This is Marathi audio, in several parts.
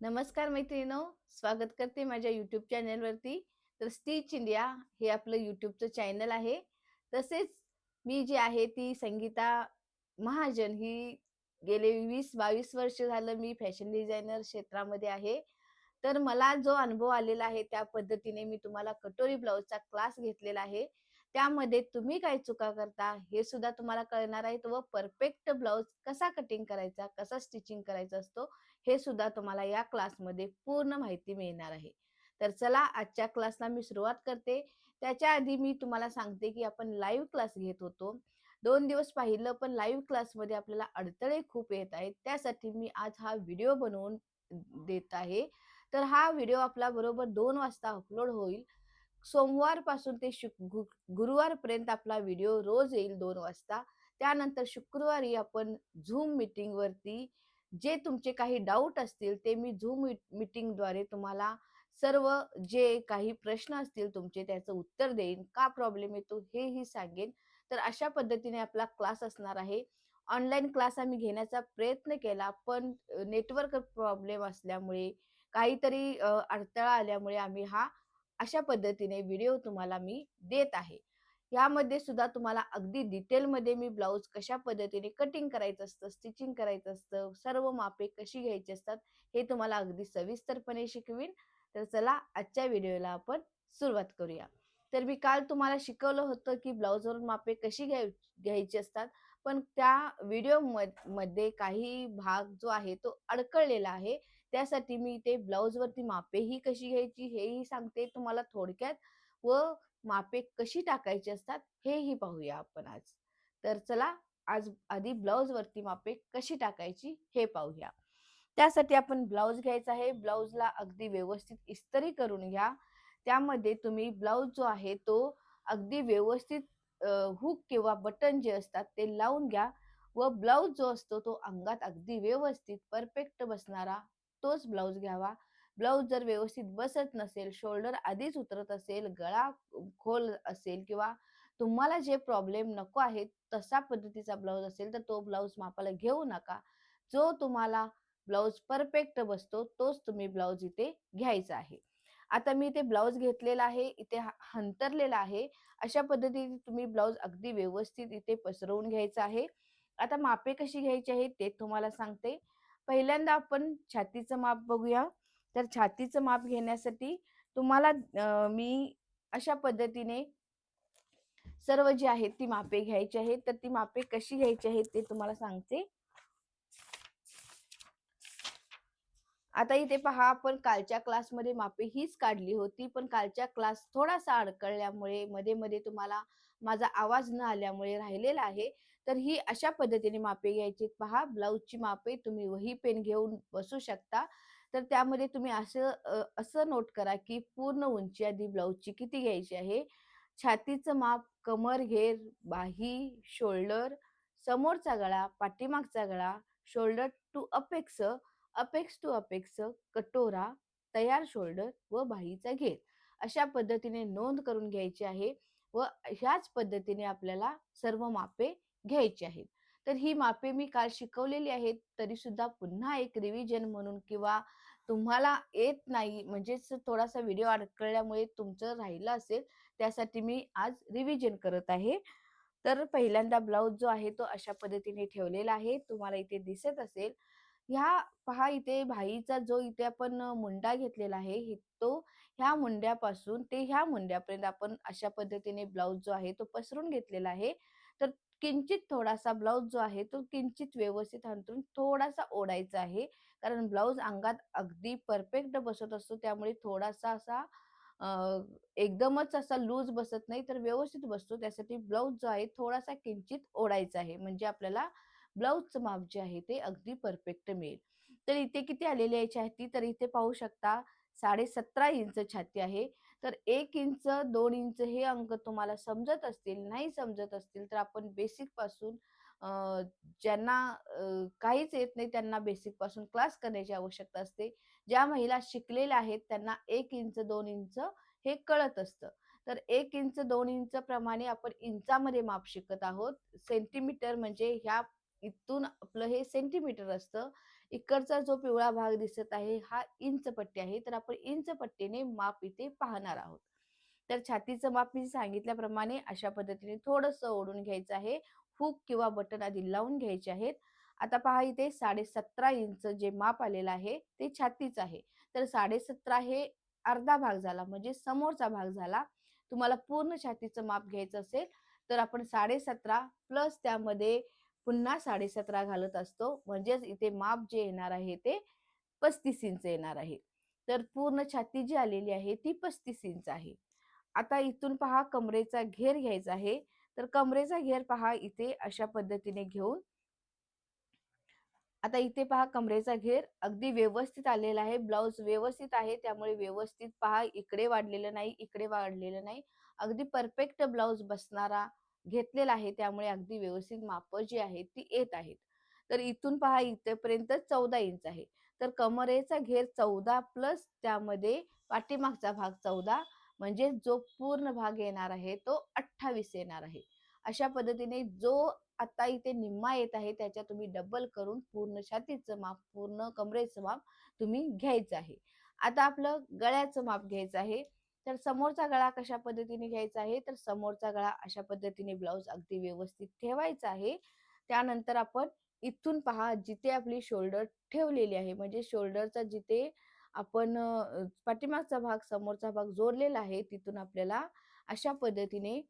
नमस्कार मैत्रिणींनो, स्वागत करते माझ्या YouTube चॅनलवरती. तर स्टिच इंडिया हे आपलं YouTubeचं चॅनल आहे. तसेच मी जी आहे ती संगीता महाजन ही गेले 20-22 वर्ष झालं मी फॅशन डिझायनर क्षेत्रामध्ये आहे. तर मला जो अनुभव आलेला आहे त्या पद्धतीने मी तुम्हाला कटोरी ब्लाउजचा क्लास घेतलेला आहे. त्यामध्ये तुम्ही काय चुका करता हे सुद्धा तुम्हाला कळणार आहे व परफेक्ट ब्लाउज कसा कटिंग करायचा, कसा स्टिचिंग करायचा असतो हे सुद्धा तुम्हाला या क्लासमध्ये पूर्ण माहिती मिळणार आहे. तर चला आजच्या क्लासला मी सुरुवात करते. त्याच्या आधी मी तुम्हाला सांगते, की आपण लाईव्ह क्लास घेत होतो. 2 दिवस पाहिलं, पण लाईव्ह क्लासमध्ये आपल्याला अडथळे खूप येत आहेत. त्यासाठी मी आज हा व्हिडिओ बनवून देत आहे. तर हा व्हिडिओ आपला बरोबर 2 वाजता अपलोड होईल. सोमवारपासून ते गुरुवारपर्यंत आपला व्हिडिओ रोज येईल 2 वाजता. त्यानंतर शुक्रवारी आपण Zoom मीटिंगवरती जे तुमचे काही डाऊट असतील ते मी Zoom मीटिंगद्वारे तुम्हाला सर्व जे काही प्रश्न असतील तुमचे त्याचं उत्तर देईन. का प्रॉब्लेम येतो हेही सांगेन. तर अशा पद्धतीने आपला क्लास असणार आहे. ऑनलाईन क्लास आम्ही घेण्याचा प्रयत्न केला, पण नेटवर्क प्रॉब्लेम असल्यामुळे काहीतरी अडथळा आल्यामुळे आम्ही हा अशा पद्धतीने व्हिडिओ तुम्हाला मी देत आहे. यामध्ये सुद्धा तुम्हाला अगदी डिटेलमध्ये मी ब्लाउज कशा पद्धतीने कटिंग करायचं असतं, स्टिचिंग करायचं असतं, सर्व मापे कशी घ्यायची असतात, हे तुम्हाला अगदी सविस्तरपणे शिकवीन. तर चला आजच्या व्हिडिओला आपण सुरुवात करूया. तर मी काल तुम्हाला शिकवलं होतं, की ब्लाउजवरून मापे कशी घ्यायची असतात. पण त्या व्हिडिओ मध्ये काही भाग जो आहे तो अडकळलेला आहे. त्यासाठी मी ते ब्लाउजवरती मापेही कशी घ्यायची हेही सांगते तुम्हाला थोडक्यात व मापे कशी टाकायची असतात हेही पाहूया आपण आज. तर चला आज आधी ब्लाउजवरती मापे कशी टाकायची हे पाहूया. त्यासाठी आपण ब्लाउज घ्यायचा आहे. ब्लाउजला अगदी व्यवस्थित इस्त्री करून घ्या. त्यामध्ये तुम्ही ब्लाउज जो आहे तो अगदी व्यवस्थित हुक किंवा बटन जे असतात ते लावून घ्या व ब्लाउज जो असतो तो अंगात अगदी व्यवस्थित परफेक्ट बसणारा तोच ब्लाउज घ्यावा. ब्लाउज जर व्यवस्थित बसत नसेल, शोल्डर आधीच उतरत असेल, गळा खोल असेल किंवा तुम्हाला जे प्रॉब्लेम नको आहे तसा पद्धतीचा ब्लाउज असेल तर तो ब्लाउज मापाला घेऊ नका. जो तुम्हाला ब्लाउज परफेक्ट बसतो तोच तुम्ही ब्लाउज इथे घ्यायचा आहे. आता मी इथे ब्लाउज घेतलेला आहे, इथे हंतरलेला आहे. अशा पद्धतीने तुम्ही ब्लाउज अगदी व्यवस्थित इथे पसरवून घ्यायचा आहे. आता मापे कशी घ्यायची आहे ते तुम्हाला सांगते. पहिल्यांदा आपण छातीचं माप बघूया. तर छातीचं माप घेण्यासाठी तुम्हाला मी अशा पद्धतीने सर्व जी आहेत ती मापे घ्यायची आहेत. तर ती मापे कशी घ्यायची आहेत ते तुम्हाला सांगते. आता इथे पहा आपण कालच्या क्लासमध्ये मापे हीच काढली होती, पण कालच्या क्लास थोडासा अडकळल्यामुळे मध्ये-मध्ये तुम्हाला माझा आवाज न आल्यामुळे राहिलेला आहे. तर ही अशा पद्धतीने मापे घ्यायची. पहा ब्लाउजची मापे तुम्ही वही पेन घेऊन बसू शकता. तर त्यामध्ये तुम्ही असं नोट करा, की पूर्ण उंची आधी ब्लाउजची किती घ्यायची आहे. छातीचं माप, कमरघेर, बाही, शोल्डर, समोरचा गळा, पाठीमागचा गळा, shoulder to apex, apex to apex, कटोरा, तयार शोल्डर व बाहीचा घेर. अशा पद्धतीने नोंद करून घ्यायची आहे व ह्याच पद्धतीने आपल्याला सर्व मापे घ्यायची आहेत. तर ही मापे मी काल शिकवलेली आहेत, तरी सुद्धा पुन्हा एक रिव्हिजन म्हणून किंवा तुम्हाला येत नाही म्हणजेच थोडासा व्हिडिओ अडकळल्यामुळे तुमचं राहिलं असेल, त्यासाठी मी आज रिव्हिजन करत आहे. तर पहिल्यांदा ब्लाउज जो आहे तो अशा पद्धतीने ठेवलेला आहे. तुम्हाला इथे दिसत असेल. ह्या पहा इथे भाईचा जो इथे आपण मुंडा घेतलेला आहे, तो ह्या मुंड्यापासून ते ह्या मुंड्यापर्यंत आपण अशा पद्धतीने ब्लाउज जो आहे तो पसरून घेतलेला आहे. तर किंचित थोडासा ब्लाउज जो आहे तो किंचित व्यवस्थित अंथरून थोडासा ओढायचा आहे. कारण ब्लाउज अंगात अगदी परफेक्ट बसत असतो. त्यामुळे थोडासा असा अ, एकदमच असा लूज बसत नाही, तर व्यवस्थित बसतो. त्यासाठी ब्लाउज जो आहे थोडासा किंचित ओढायचा आहे. म्हणजे आपल्याला ब्लाउजचं माप जे आहे ते अगदी परफेक्ट मिळेल. तर इथे किती आलेली आहे छाती? तर इथे पाहू शकता 17.5 इंच छाती आहे. तर 1 इंच, 2 इंच हे अंक तुम्हाला समजत असतील, नाही समजत असतील तर आपण बेसिकपासून अ, ज्यांना काहीच येत नाही त्यांना बेसिकपासून क्लास करण्याची आवश्यकता असते. ज्या महिला शिकलेल्या आहेत त्यांना 1 इंच, 2 इंच हे कळत असतं. तर 1 इंच, 2 इंच प्रमाणे आपण इंचामध्ये माप शिकत आहोत. सेंटीमीटर म्हणजे ह्या इथून आपलं हे सेंटीमीटर असतं. इकडचा जो पिवळा भाग दिसत आहे हा इंच पट्टी आहे, तर आपण इंच पट्टीने माप इथे पाहणार आहोत. तर छातीचं माप मी सांगितल्याप्रमाणे अशा पद्धतीने थोडंसं ओढून घ्यायचं आहे. हुक किंवा बटन आधी लावून घ्यायचे आहेत. आता पहा इथे 17.5 इंच जे माप आलेलं आहे ते छातीच आहे. तर 17.5 हे अर्धा भाग झाला, म्हणजे समोरचा भाग झाला. तुम्हाला पूर्ण छातीचं माप घ्यायचं असेल तर आपण 17.5 प्लस त्यामध्ये पुन्हा 17.5 घालत असतो, म्हणजेच इथे माप जे येणार आहे ते 35 इंच येणार आहे. तर पूर्ण छाती जी आलेली आहे ती 35 इंच आहे. आता इथून पहा कमरेचा घेर घ्यायचा आहे. तर कमरेचा घेर पहा इथे अशा पद्धतीने घेऊन, आता इथे पहा कमरेचा घेर अगदी व्यवस्थित आलेला आहे. ब्लाउज व्यवस्थित आहे, त्यामुळे व्यवस्थित पहा, इकडे वाढलेलं नाही, इकडे वाढलेलं नाही. अगदी परफेक्ट ब्लाउज बसणारा घेतलेला आहे, त्यामुळे अगदी व्यवस्थित माप जी आहेत ती येत आहेत. तर इथून पहा इथेपर्यंत 14 इंच आहे. तर कमरेचा घेर 14 प्लस त्यामध्ये पाठीमागचा भाग 14, म्हणजे जो पूर्ण भाग येणार आहे तो 28 येणार आहे. अशा पद्धतीने जो आता इथे निम्मा येत आहे त्याच्या तुम्ही डबल करून पूर्ण छातीचं माप, पूर्ण कमरेचं माप तुम्ही घ्यायचं आहे. आता आपलं गळ्याचं माप घ्यायचं आहे. तर समोरचा गळा कशा पद्धतीने घ्यायचा आहे, तर समोरचा गळा अशा पद्धतीने ब्लाउज अगदी व्यवस्थित ठेवायचा आहे. त्यानंतर आपण इथून पहा जिथे आपली शोल्डर ठेवलेली आहे, म्हणजे शोल्डरचा जिथे आपण पाठीमागचा भाग समोरचा भाग जोडलेला आहे, तिथून आपल्याला अशा पद्धतीने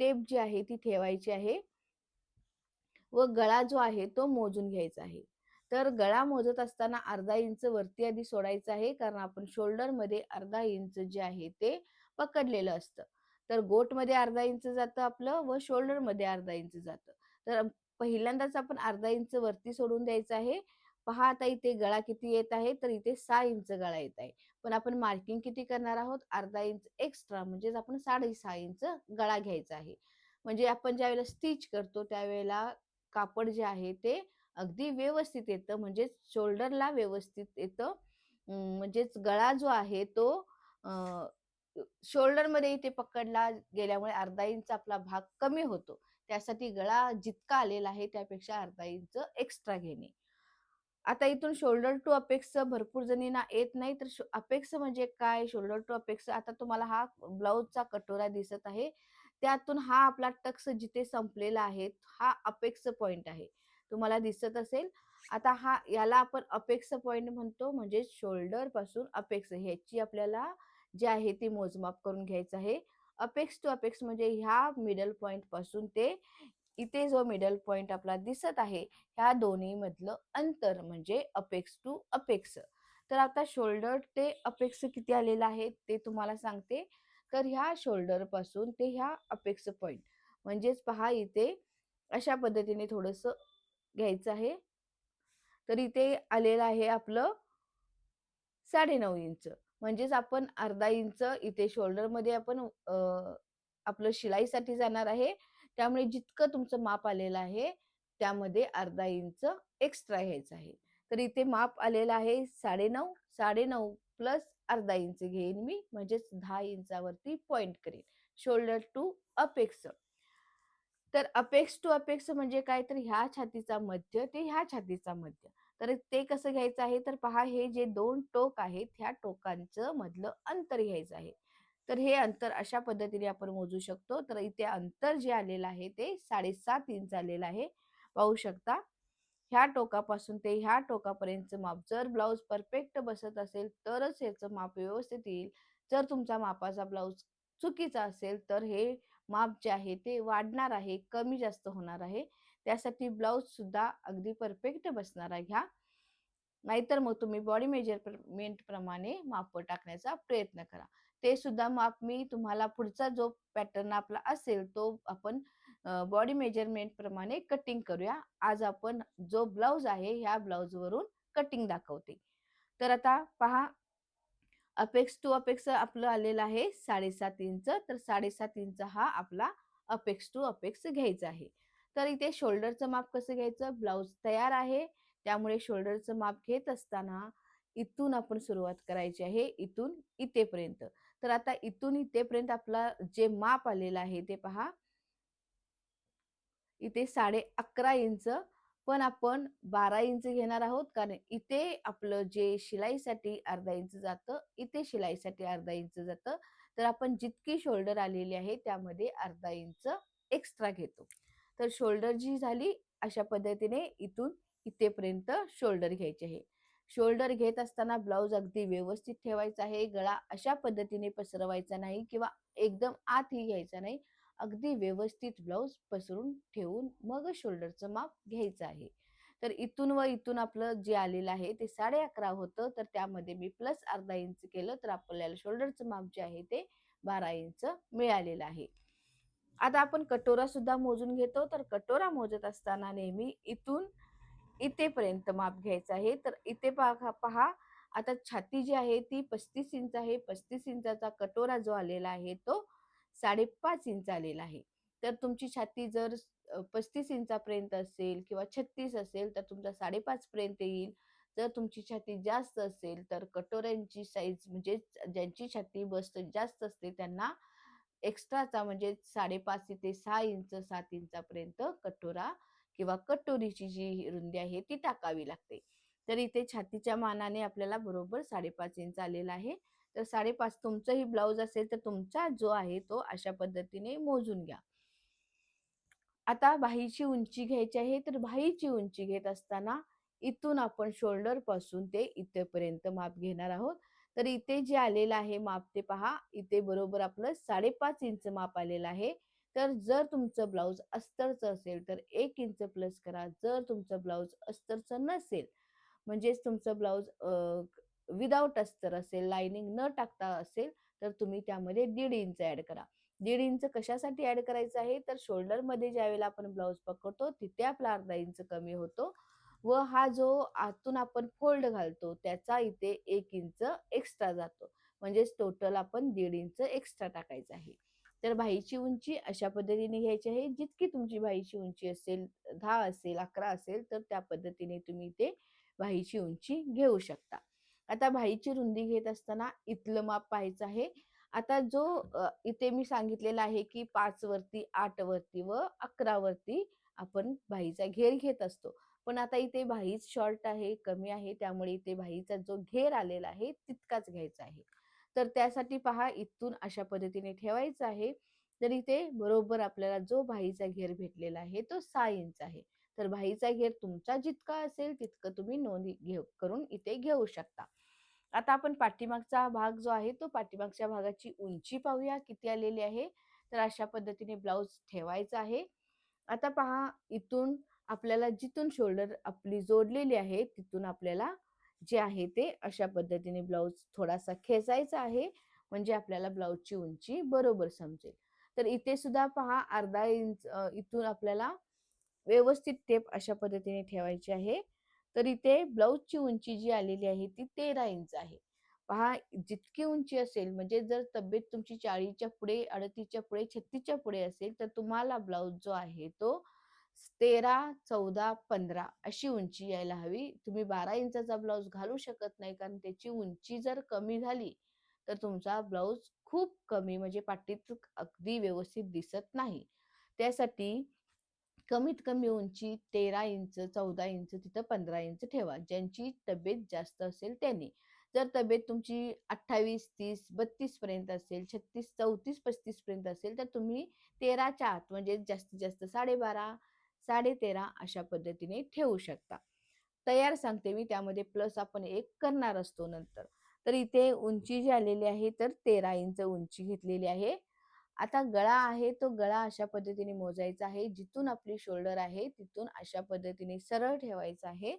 टेप जी आहे ती ठेवायची आहे व गळा जो आहे तो मोजून घ्यायचा आहे. तर गळा मोजत असताना अर्धा इंच वरती आधी सोडायचा आहे, कारण आपण शोल्डर मध्ये अर्धा इंच जे आहे ते पकडलेलं असतं. तर गोट मध्ये अर्धा इंच जातं आपलं व शोल्डर मध्ये अर्धा इंच जातं. तर पहिल्यांदाच आपण अर्धा इंच वरती सोडून द्यायचं आहे. पहा आता इथे गळा किती येत आहे, तर इथे 6 इंच गळा येत आहे. पण आपण मार्किंग किती करणार आहोत, अर्धा इंच एक्स्ट्रा, म्हणजेच आपण 6.5 इंच गळा घ्यायचा आहे. म्हणजे आपण ज्यावेळेला स्टिच करतो त्यावेळेला कापड जे आहे ते अगदी व्यवस्थित येतं, म्हणजेच शोल्डरला व्यवस्थित येतं. म्हणजेच गळा जो आहे तो शोल्डर मध्ये इथे पकडला गेल्यामुळे अर्धा इंच आपला भाग कमी होतो. त्यासाठी गळा जितका आलेला आहे त्यापेक्षा अर्धा इंच एक्स्ट्रा घेणे. आता इथून शोल्डर टू अपेक्स भरपूर जणींना येत नाही, तर अपेक्स म्हणजे काय, शोल्डर टू अपेक्स, आता तुम्हाला हा ब्लाउजचा कटोरा दिसत आहे, त्यातून हा आपला टक्स जिथे संपलेला आहे हा अपेक्स पॉइंट आहे, तुम्हाला दिसत असेल. आता हा याला आपण अपेक्स पॉइंट म्हणतो, म्हणजे शोल्डर पासून अपेक्स ह्याची आपल्याला जे आहे ती मोजमाप करून घ्यायचं आहे. अपेक्स टू अपेक्स म्हणजे ह्या मिडल पॉइंट पासून ते इथे जो मिडल पॉइंट आपला दिसत आहे ह्या दोन्ही मधलं अंतर म्हणजे अपेक्स टू अपेक्स. तर आता शोल्डर ते अपेक्स किती आलेलं आहे ते तुम्हाला सांगते. तर ह्या शोल्डर पासून ते ह्या अपेक्स पॉइंट, म्हणजेच पहा इथे अशा पद्धतीने थोडस घ्यायचं आहे. तर इथे आलेलं आहे आपलं 9.5 इंच, म्हणजेच आपण अर्धा इंच इथे शोल्डर मध्ये आपण आपलं शिलाईसाठी जाणार आहे, त्यामुळे जितकं तुमचं माप आलेलं आहे त्यामध्ये अर्धा इंच एक्स्ट्रा घ्यायचं आहे. तर इथे माप आलेलं आहे 9.5, 9.5 प्लस अर्धा इंच घेईन मी, म्हणजेच 10 इंचावरती पॉइंट करेन शोल्डर टू अपेक्स. तर अपेक्स टू अपेक्स म्हणजे काय, तर ह्या छातीचा मध्य ते ह्या छातीचा मध्य. तर ते कसं घ्यायचं आहे, तर पहा हे जे दोन टोक आहेत ह्या टोकांचं मधलं अंतर घ्यायचं आहे. तर हे अंतर अशा पद्धतीने आपण मोजू शकतो. तर इथे अंतर जे आलेलं आहे ते 7.5 इंच आलेलं आहे, पाहू शकता. ह्या टोकापासून ते ह्या टोकापर्यंतचं माप, जर ब्लाउज परफेक्ट बसत असेल तरच याचं माप व्यवस्थित येईल. जर तुमचा मापाचा ब्लाउज चुकीचा असेल तर हे माप जे आहे ते वाढणार आहे, कमी जास्त होणार आहे. त्यासाठी ब्लाउज सुद्धा अगदी परफेक्ट बसणारा घ्या, नाहीतर मग तुम्ही बॉडी मेजरमेंट प्रमाणे माप टाकण्याचा प्रयत्न करा. ते सुद्धा माप मी तुम्हाला पुढचा जो पॅटर्न आपला असेल तो आपण बॉडी मेजरमेंट प्रमाणे कटिंग करूया. आज आपण जो ब्लाउज आहे ह्या ब्लाउज वरून कटिंग दाखवते. तर आता पहा, अपेक्स टू अपेक्स आपलं आलेलं आहे 7.5 इंच. तर 7.5 इंच हा आपला अपेक्स टू अपेक्स घ्यायचा आहे. तर इथे शोल्डरचं माप कसं घ्यायचं, ब्लाउज तयार आहे त्यामुळे शोल्डरचं माप घेत असताना इथून आपण सुरुवात करायची आहे, इथून इथेपर्यंत. तर आता इथून इथेपर्यंत आपला जे माप आलेलं आहे ते पहा, इथे 11.5 इंच पण आपण 12 इंच घेणार आहोत, कारण इथे आपलं जे शिलाईसाठी अर्धा इंच जातं, इथे शिलाईसाठी अर्धा इंच जातं. तर आपण जितकी शोल्डर आलेली आहे त्यामध्ये अर्धा इंच एक्स्ट्रा घेतो. तर शोल्डर जी झाली अशा पद्धतीने इथून इथेपर्यंत शोल्डर घ्यायचे आहे. शोल्डर घेत असताना ब्लाउज अगदी व्यवस्थित ठेवायचा आहे. गळा अशा पद्धतीने पसरवायचा नाही किंवा एकदम आतही घ्यायचा नाही. अगदी व्यवस्थित ब्लाउज पसरून ठेवून मग शोल्डरचं माप घ्यायचं आहे. तर इथून व इथून आपलं जे आलेलं आहे ते 11.5 होतं, तर त्यामध्ये मी प्लस अर्धा इंच केलं, तर आपल्याला शोल्डरचं माप जे आहे ते 12 इंच मिळालेलं आहे. आता आपण कटोरा सुद्धा मोजून घेतो. तर कटोरा मोजत असताना नेहमी इथून इथेपर्यंत माप घ्यायचं आहे. तर इथे पहा आता छाती जी आहे ती 35 इंच आहे. 35 इंचाचा कटोरा जो आलेला आहे तो 5.5 इंच आलेला आहे. तर तुमची छाती जर 35 इंचापर्यंत असेल किंवा 36 असेल तर तुमचा 5.5 पर्यंत येईल. जर तुमची छाती जास्त असेल तर कटोऱ्यांची साईज म्हणजे ज्यांची छाती बस्ट जास्त असते त्यांना एक्स्ट्राचा म्हणजे 5.5 ते 6 इंच 7 इंचापर्यंत कटोरा किंवा कटोरीची जी रुंदी आहे ती टाकावी लागते. तर इथे छातीच्या मानाने आपल्याला बरोबर 5.5 इंच आलेला आहे. तर 5.5 तुमचंही ब्लाउज असेल तर तुमचा जो आहे तो अशा पद्धतीने मोजून घ्या. आता बाहीची उंची घ्यायची आहे. तर बाहीची उंची घेत असताना इथून आपण शोल्डर पासून ते इथेपर्यंत माप घेणार आहोत. तर इथे जे आलेलं आहे माप ते पहा, इथे बरोबर आपलं 5.5 इंच माप आलेलं आहे. तर जर तुमचं ब्लाउज अस्तरचं असेल तर 1 इंच प्लस करा. जर तुमचं ब्लाउज अस्तरचं नसेल म्हणजेच तुमचं ब्लाउज विदाऊट अस्तर असेल, लाइनिंग न टाकता असेल, तर तुम्ही त्यामध्ये 1.5 इंच ऍड करा. 1.5 इंच कशासाठी ऍड करायचं आहे, तर शोल्डर मध्ये ज्यावेळेला आपण ब्लाउज पकडतो तिथे आपला अर्धा इंच कमी होतो व हा जो आतून आपण फोल्ड घालतो त्याचा इथे 1 इंच एक्स्ट्रा जातो. म्हणजेच टोटल आपण 1.5 इंच एक्स्ट्रा टाकायचं आहे. तर बाहीची उंची अशा पद्धतीने घ्यायची आहे. जितकी तुमची बाहीची उंची असेल, 10 असेल, 11 असेल, तर त्या पद्धतीने तुम्ही ते बाहीची उंची घेऊ शकता. आता बाहीची रुंदी घेत असताना इथलं माप पाहायचं आहे. आता जो इथे मी सांगितलेलं आहे की 5 वरती, 8 वरती व 11 वरती आपण बाहीचा घेर घेत असतो. पण आता इथे बाहीच शॉर्ट आहे, कमी आहे, त्यामुळे इथे बाहीचा जो घेर आलेला आहे तितकाच घ्यायचा आहे. तर त्यासाठी पहा इथून अशा पद्धतीने ठेवायचं आहे. तर इथे बरोबर आपल्याला जो बाहीचा घेर भेटलेला आहे तो 6 इंच आहे. तर बाहीचा घेर तुमचा जितका असेल तितकं तुम्ही नोंद करून इथे घेऊ शकता. आता आपण पाठीमागचा भाग जो आहे तो पाठीमागच्या भागाची उंची पाहूया किती आलेली आहे. तर अशा पद्धतीने ब्लाउज ठेवायचा आहे. आता पहा इथून आपल्याला जिथून शोल्डर आपली जोडलेली आहे तिथून आपल्याला जे आहे ते अशा पद्धतीने ब्लाउज थोडासा खेचायचा आहे. म्हणजे आपल्याला ब्लाउजची उंची बरोबर समजेल. तर इथे सुद्धा पहा अर्धा इंच इथून आपल्याला व्यवस्थित टेप अशा पद्धतीने ठेवायची आहे. तर इथे ब्लाउजची उंची जी आलेली आहे ती 13 इंच आहे. पहा जितकी उंची असेल म्हणजे जर तब्येत तुमची 40च्या पुढे, 38च्या पुढे, 36च्या पुढे असेल तर तुम्हाला ब्लाउज जो आहे तो 13, 14, 15 अशी उंची यायला हवी. तुम्ही 12 इंचाचा ब्लाउज घालू शकत नाही, कारण त्याची उंची जर कमी झाली तर तुमचा ब्लाउज खूप कमी म्हणजे पाठीत अगदी व्यवस्थित दिसत नाही. त्यासाठी कमीत कमी उंची 13 इंच, 14 इंच, तिथं 15 इंच ठेवा. ज्यांची तब्येत जास्त असेल त्यांनी. जर तब्येत तुमची 28, 30, 32 पर्यंत असेल, 36, 34, 35 पर्यंत असेल, तर तुम्ही 13च्या आत म्हणजे जास्तीत जास्त 12.5, 13.5 अशा पद्धतीने ठेवू शकता. तयार सांगते मी, त्यामध्ये प्लस आपण एक करणार असतो नंतर. तर इथे उंची जी आलेली आहे तर 13 इंच उंची घेतलेली आहे. आता गळा आहे तो गळा अशा पद्धतीने मोजायचा आहे. जिथून आपली शोल्डर आहे तिथून अशा पद्धतीने सरळ ठेवायचा आहे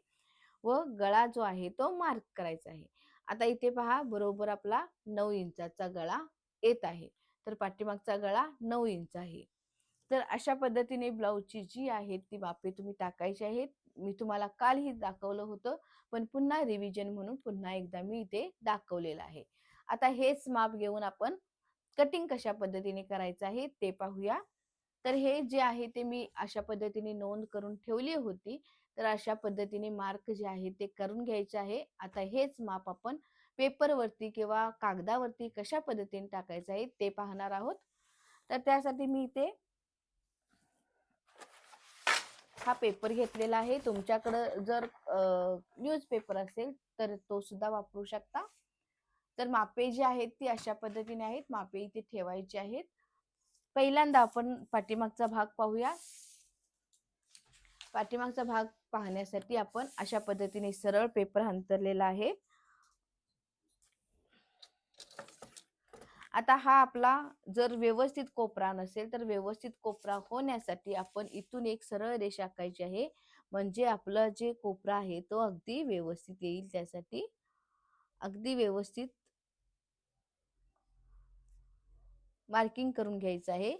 व गळा जो आहे तो मार्क करायचा आहे. आता इथे पहा बरोबर आपला 9 इंचाचा गळा येत आहे. तर पाठीमागचा गळा 9 इंच आहे. तर अशा पद्धतीने ब्लाउजची जी आहे ती मापे तुम्ही टाकायची आहेत. मी तुम्हाला कालही दाखवलं होतं, पण पुन्हा रिव्हिजन म्हणून पुन्हा एकदा मी इथे दाखवलेलं आहे. आता हेच माप घेऊन आपण कटिंग कशा पद्धतीने करायचं आहे ते पाहूया. तर हे जे आहे ते मी अशा पद्धतीने नोंद करून ठेवली होती. तर अशा पद्धतीने मार्क जे आहे ते करून घ्यायचे आहे. आता हेच माप आपण पेपरवरती किंवा कागदावरती कशा पद्धतीने टाकायचं आहे ते पाहणार आहोत. तर त्यासाठी मी इथे हा पेपर घेतलेला आहे. तुमच्याकडं जर न्यूजपेपर असेल तर तो सुद्धा वापरू शकता. तर मापे जी आहेत ती अशा पद्धतीने आहेत. मापे इथे ठेवायची आहेत. पहिल्यांदा आपण पाठीमागचा भाग पाहूया. पाठीमागचा भाग पाहण्यासाठी आपण अशा पद्धतीने सरळ पेपर अंतरलेला आहे. आता हा आपला जर व्यवस्थित कोपरा नसेल तर व्यवस्थित कोपरा होण्यासाठी आपण इथून एक सरळ रेषा आखायची आहे. म्हणजे आपला जे कोपरा आहे तो अगदी व्यवस्थित येईल. त्यासाठी अगदी व्यवस्थित मार्किंग करून घ्यायचं आहे.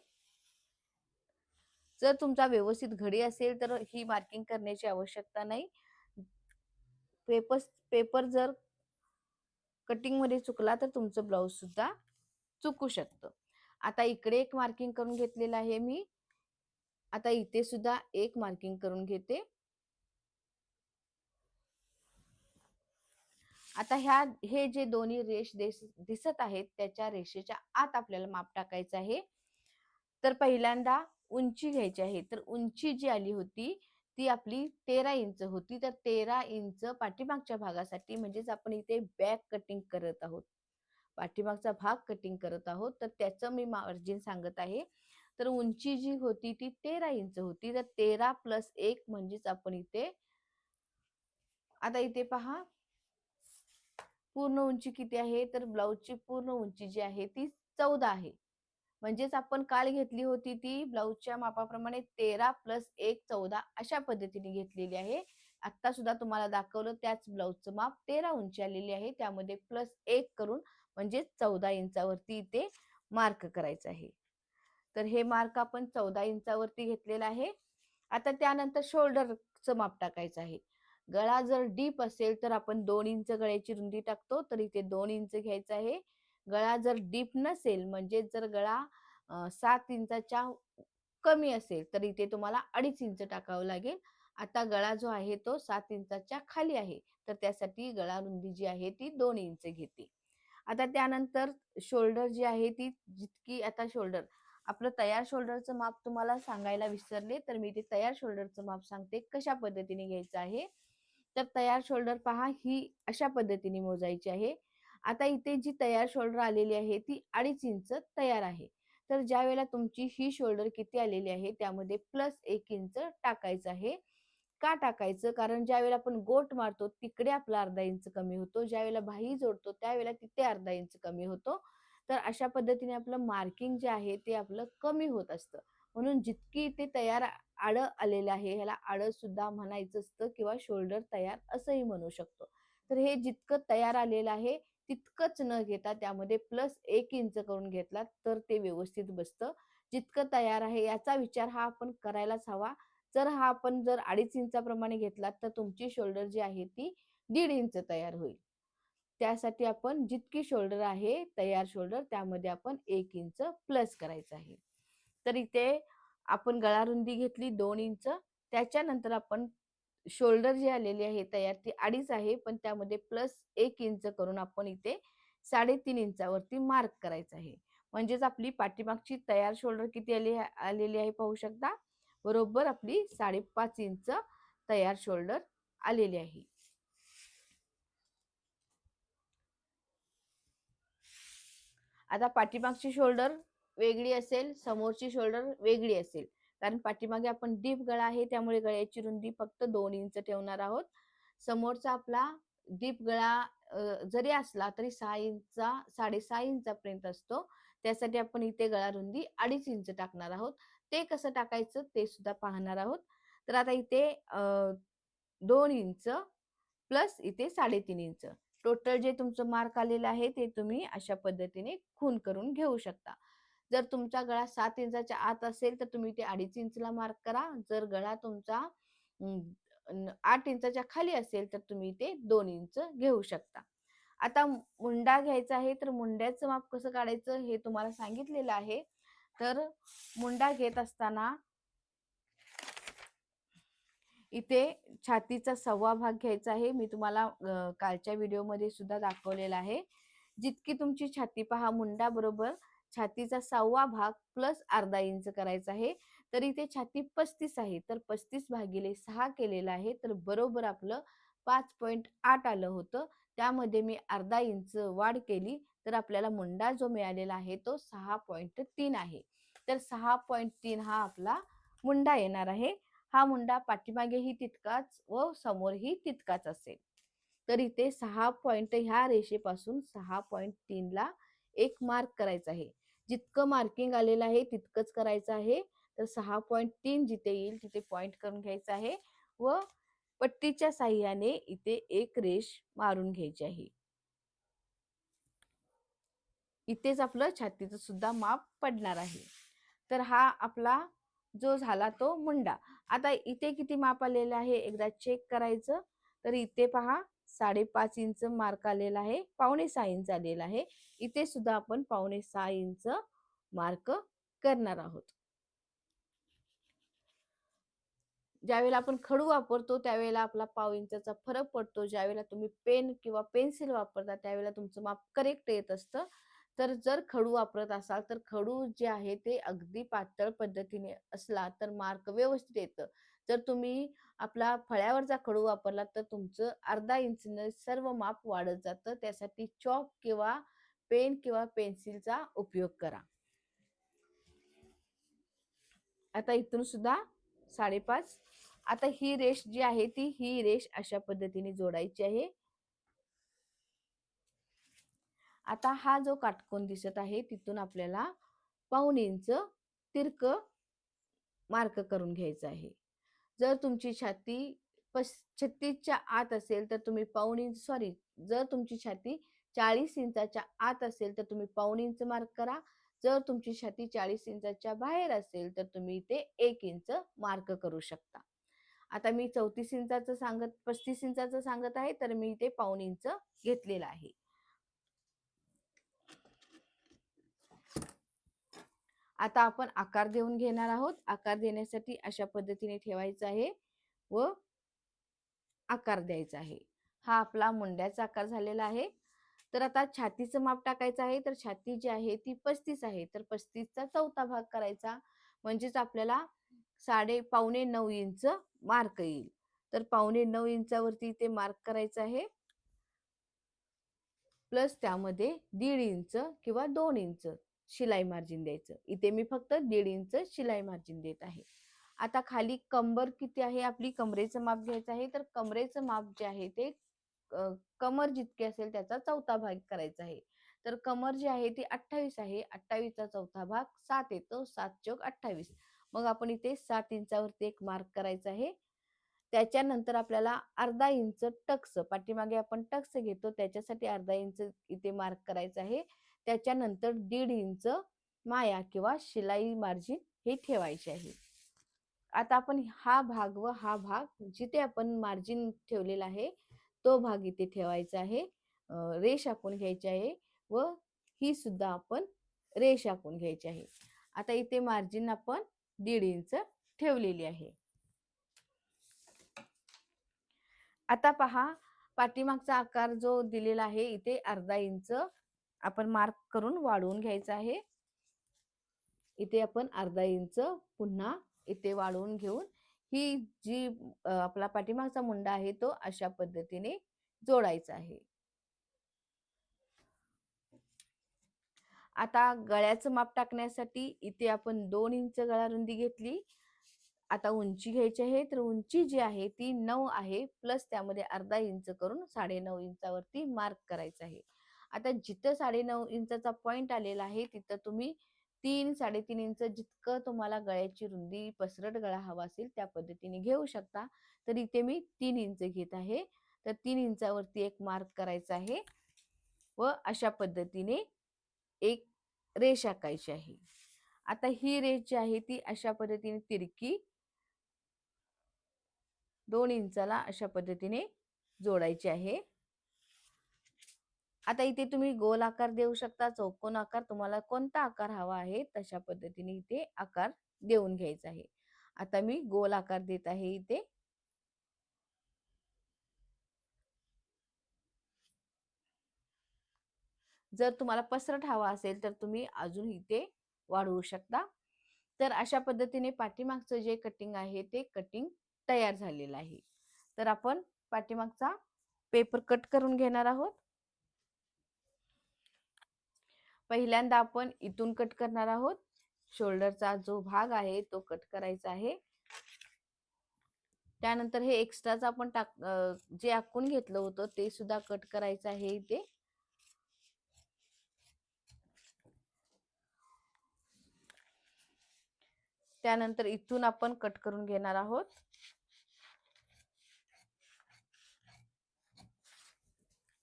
जर तुमचा व्यवस्थित घडी असेल तर ही मार्किंग करण्याची आवश्यकता नाही. पेपर जर कटिंग मध्ये चुकला तर तुमचं ब्लाउज सुद्धा चुकू शकतं. आता इकडे एक मार्किंग करून घेतलेलं आहे मी. आता इथे सुद्धा एक मार्किंग करून घेते. आता हे जे दोन्ही रेष दिसत आहेत त्याच्या रेषेच्या आत आपल्याला माप टाकायचं आहे. तर पहिल्यांदा उंची घ्यायची आहे. तर उंची जी आली होती ती आपली 13 इंच होती. तर 13 इंच पाठीमागच्या भागासाठी, म्हणजेच आपण इथे बॅक कटिंग करत आहोत, पाठीमागचा भाग कटिंग करत आहोत, तर त्याचं मी मार्जिन सांगत आहे. तर उंची जी होती ती 13 इंच होती. तर 13 + 1 म्हणजेच आपण इथे, आता इथे पहा पूर्ण उंची किती आहे. तर ब्लाउजची पूर्ण उंची जी आहे ती 14 आहे. म्हणजेच आपण काल घेतली होती ती ब्लाउजच्या मापाप्रमाणे 13 + 1 14 अशा पद्धतीने घेतलेली आहे. आता सुद्धा तुम्हाला दाखवलं त्याच ब्लाउजचं माप 13 उंची आलेली आहे. त्यामध्ये +1 करून म्हणजे 14 इंचावरती इथे मार्क करायचं आहे. तर हे मार्क आपण 14 इंचावरती घेतलेला आहे. आता त्यानंतर शोल्डरचं माप टाकायचं आहे. गळा जर डीप असेल तर आपण 2 इंच गळ्याची रुंदी टाकतो. तर इथे 2 इंच घ्यायचं आहे. गळा जर डीप नसेल, म्हणजे जर गळा 7 इंचाच्या कमी असेल तर इथे तुम्हाला 2.5 इंच टाकावं लागेल. आता गळा जो आहे तो 7 इंचाच्या खाली आहे. तर त्यासाठी गळा रुंदी जी आहे ती 2 इंच घेते. आता त्यानंतर शोल्डर जी आहे ती जितकी, आता शोल्डर आपलं तयार शोल्डरचं माप तुम्हाला सांगायला विसरले, तर मी ते तयार शोल्डरचं माप सांगते कशा पद्धतीने घ्यायचं आहे. तर तयार शोल्डर पहा, ही अशा पद्धतीने मोजायची आहे. आता इथे जी तयार शोल्डर आलेली आहे ती 2.5 इंच तयार आहे. तर ज्या वेळेला तुमची ही शोल्डर किती आलेली आहे त्यामध्ये +1 इंच टाकायचं आहे. का टाकायचं? कारण ज्या वेळेला आपण गोट मारतो तिकडे आपला अर्धा इंच कमी होतो. ज्या वेळेला बाही जोडतो त्यावेळेला तिथे अर्धा इंच कमी होतो. तर अशा पद्धतीने आपलं मार्किंग जे आहे ते आपलं कमी होत असतं. म्हणून जितकी ते तयार आडं आलेलं आहे, ह्याला आडं सुद्धा म्हणायचं असतं किंवा शोल्डर तयार असंही म्हणू शकतो. तर हे जितकं तयार आलेलं आहे तितकंच न घेता त्यामध्ये +1 इंच करून घेतला तर ते व्यवस्थित बसतं. जितकं तयार आहे याचा विचार हा आपण करायलाच हवा. जर 2.5 इंचाप्रमाणे घेतला तर तुमची शोल्डर जी आहे ती 1.5 इंच तयार होईल. त्यासाठी आपण जितकी शोल्डर आहे तयार शोल्डर त्यामध्ये आपण 1 इंच प्लस करायचं आहे. तर इथे आपण गळा रुंदी घेतली 2 इंच. त्याच्यानंतर आपण शोल्डर जी आलेली आहे तयार ती 2.5 आहे, पण त्यामध्ये +1 इंच करून आपण इथे 3.5 इंचावरती मार्क करायचं आहे. म्हणजेच आपली पाठीमागची तयार शोल्डर किती आलेली आहे पाहू शकता. बरोबर आपली 5.5 इंच तयार शोल्डर आलेली आहे. आता पाठीमागची शोल्डर वेगळी असेल, समोरची शोल्डर वेगळी असेल. कारण पाठीमागे आपण डीप गळा आहे त्यामुळे गळ्याची रुंदी फक्त 2 इंच ठेवणार आहोत. समोरचा आपला डीप गळा जरी असला तरी 6 इंचचा 6.5 इंचापर्यंत असतो. त्यासाठी आपण इथे गळा रुंदी 2.5 इंच टाकणार आहोत. ते कसं टाकायचं ते सुद्धा पाहणार आहोत. तर आता इथे 2 इंच प्लस इथे 3.5 इंच टोटल जे तुमचं मार्क आलेलं आहे ते तुम्ही अशा पद्धतीने खून करून घेऊ शकता. जर तुमचा गळा 7 इंचाच्या आत असेल तर तुम्ही ते 2.5 इंचला मार्क करा. जर गळा तुमचा 8 इंचाच्या खाली असेल तर तुम्ही ते 2 इंच घेऊ शकता. आता मुंडा घ्यायचा आहे, तर मुंड्याचं माप कसं काढायचं हे तुम्हाला सांगितलेलं आहे. तर मुंडा घेत असताना इथे छातीचा 1/2 भाग घ्यायचा आहे. मी तुम्हाला कालच्या व्हिडिओमध्ये सुद्धा दाखवलेला आहे. जितकी तुमची छाती पहा, मुंडा बरोबर छातीचा 1/2 भाग प्लस अर्धा इंच करायचा आहे. तर इथे छाती 35 आहे, तर 35/6 केलेलं आहे, तर बरोबर आपलं 5.8 आलं होतं. त्यामध्ये मी अर्धा इंच वाढ केली, तर आपल्याला मुंडा जो मिळालेला आहे तो 6.3 आहे. तर 6.3 हा आपला मुंडा येणार आहे. हा मुंडा पाठीमागेही तितकाच व समोरही तितकाच असेल. तर इथे 6 पॉइंट ह्या रेषेपासून 6.3 ला एक मार्क करायचा आहे. जितकं मार्किंग आलेलं आहे तितकंच करायचं आहे. तर 6.3 जिथे येईल तिथे पॉइंट करून घ्यायचं आहे व पट्टीच्या साह्याने इथे एक रेष मारून घ्यायची आहे. इथेच आपलं छातीचं सुद्धा माप पडणार आहे. तर हा आपला जो झाला तो मुंडा. आता इथे किती माप आलेलं आहे एकदा चेक करायचं. तर इथे पहा 5.5 इंच मार्क आलेला आहे, 5.25 इंच आलेला आहे. इथे सुद्धा आपण 5.25 इंच मार्क करणार आहोत. ज्यावेळेला आपण खडू वापरतो त्यावेळेला आपला पाव इंचाचा फरक पडतो. ज्यावेळेला तुम्ही पेन किंवा पेन्सिल वापरता त्यावेळेला तुमचं माप करेक्ट येत असतं. तर जर खडू वापरत असाल तर खडू जे आहे ते अगदी पातळ पद्धतीने असला तर मार्क व्यवस्थित येतं. जर तुम्ही आपला फळ्यावरचा खडू वापरला तर तुमचं अर्धा इंचने सर्व माप वाढत जातं. त्यासाठी चॉक किंवा पेन किंवा पेन्सिलचा उपयोग करा. आता इथून सुद्धा 5.5. आता ही रेष जी आहे ही रेष अशा पद्धतीने जोडायची आहे. आता हा जो काटकोन दिसत आहे तिथून आपल्याला 1/2 इंच तिरक मार्क करून घ्यायचं आहे. जर तुमची छाती 36च्या आत असेल तर तुम्ही 1/2 इंच सॉरी जर तुमची छाती 40 इंचाच्या आत असेल तर तुम्ही 1/2 इंच मार्क करा. जर तुमची छाती 40 इंचाच्या बाहेर असेल तर तुम्ही इथे 1 इंच मार्क करू शकता. आता मी 35 इंचाचं सांगत आहे तर मी इथे 1/2 इंच घेतलेलं आहे. आता आपण आकार देऊन घेणार आहोत. आकार देण्यासाठी अशा पद्धतीने ठेवायचं आहे व आकार द्यायचा आहे. हा आपला मुंड्याचा आकार झालेला आहे. तर आता छातीचं माप टाकायचं आहे. तर छाती जी आहे ती 35 आहे. तर 35चा चौथा भाग करायचा. म्हणजेच आपल्याला 9.5 इंच मार्क येईल. तर 9.5 इंचावरती इथे मार्क करायचं आहे. प्लस त्यामध्ये 1.5 इंच किंवा 2 इंच शिलाई मार्जिन द्यायचं. इथे मी फक्त 1.5 इंच शिलाई मार्जिन देत आहे. आता खाली कंबर किती आहे आपली कमरेचं माप घ्यायचं आहे. तर कमरेचं माप जे आहे ते कमर जितकी असेल त्याचा चौथा भाग करायचा आहे. तर कमर जी आहे ती 28 आहे. 28चा चौथा भाग 7 येतो. 7 चौक 28. मग आपण इथे 7 इंचावरती एक मार्क करायचा आहे. त्याच्यानंतर आपल्याला अर्धा इंच टक्स पाठीमागे आपण टक्स घेतो त्याच्यासाठी अर्धा इंच इथे मार्क करायचं आहे. त्याच्यानंतर 1.5 इंच माया किंवा शिलाई मार्जिन हे ठेवायचे आहे. आता आपण हा भाग व हा भाग जिथे आपण मार्जिन ठेवलेला आहे तो भाग इथे ठेवायचा आहे. रेष आखून घ्यायची आहे व ही सुद्धा आपण रेष आखून घ्यायची आहे. आता इथे मार्जिन आपण 1.5 इंच ठेवलेली आहे. आता पहा पाठीमागचा आकार जो दिलेला आहे इथे अर्धा इंच आपण मार्क करून वाढवून घ्यायचा आहे. इथे आपण अर्धा इंच पुन्हा इथे वाढवून घेऊन ही जी आपला पाठीमागचा मुंडा आहे तो अशा पद्धतीने जोडायचा आहे. आता गळ्याचं माप टाकण्यासाठी इथे आपण 2 इंच गळा रुंदी घेतली. आता उंची घ्यायची आहे तर उंची जी आहे ती 9 आहे प्लस त्यामध्ये अर्धा इंच करून 9.5 इंचावरती मार्क करायचं आहे. आता जिथं 9.5 इंचाचा पॉइंट आलेला आहे तिथं तुम्ही 3-3.5 इंच जितकं तुम्हाला गळ्याची रुंदी पसरट गळा हवा असेल त्या पद्धतीने घेऊ शकता. तर इथे मी 3 इंच घेत आहे. तर 3 इंचावरती एक मार्क करायचा आहे व अशा पद्धतीने एक रेष आखायची आहे. आता ही रेष जी आहे ती अशा पद्धतीने तिरकी 2 इंचाला अशा पद्धतीने जोडायची आहे. आता इथे तुम्ही गोल आकार देऊ शकता, चौकोन आकार तुम्हाला कोणता आकार हवा आहे तशा पद्धतीने इथे आकार देऊन घ्यायचा आहे. आता मी गोल आकार देत आहे इथे. जर तुम्हाला पसरट हवा असेल तर तुम्ही अजून इथे वाढवू शकता. तर अशा पद्धतीने पाठीमागचं जे कटिंग आहे ते कटिंग तयार झालेलं आहे. तर आपण पाठीमागचा पेपर कट करून घेणार आहोत. पहिल्यांदा आपण इथून कट करणार आहोत. शोल्डरचा जो भाग आहे तो कट करायचा आहे. त्यानंतर हे एक्स्ट्राच आपण जे आखून घेतलं होतं ते सुद्धा कट करायचं आहे इथे. त्यानंतर इथून आपण कट करून घेणार आहोत.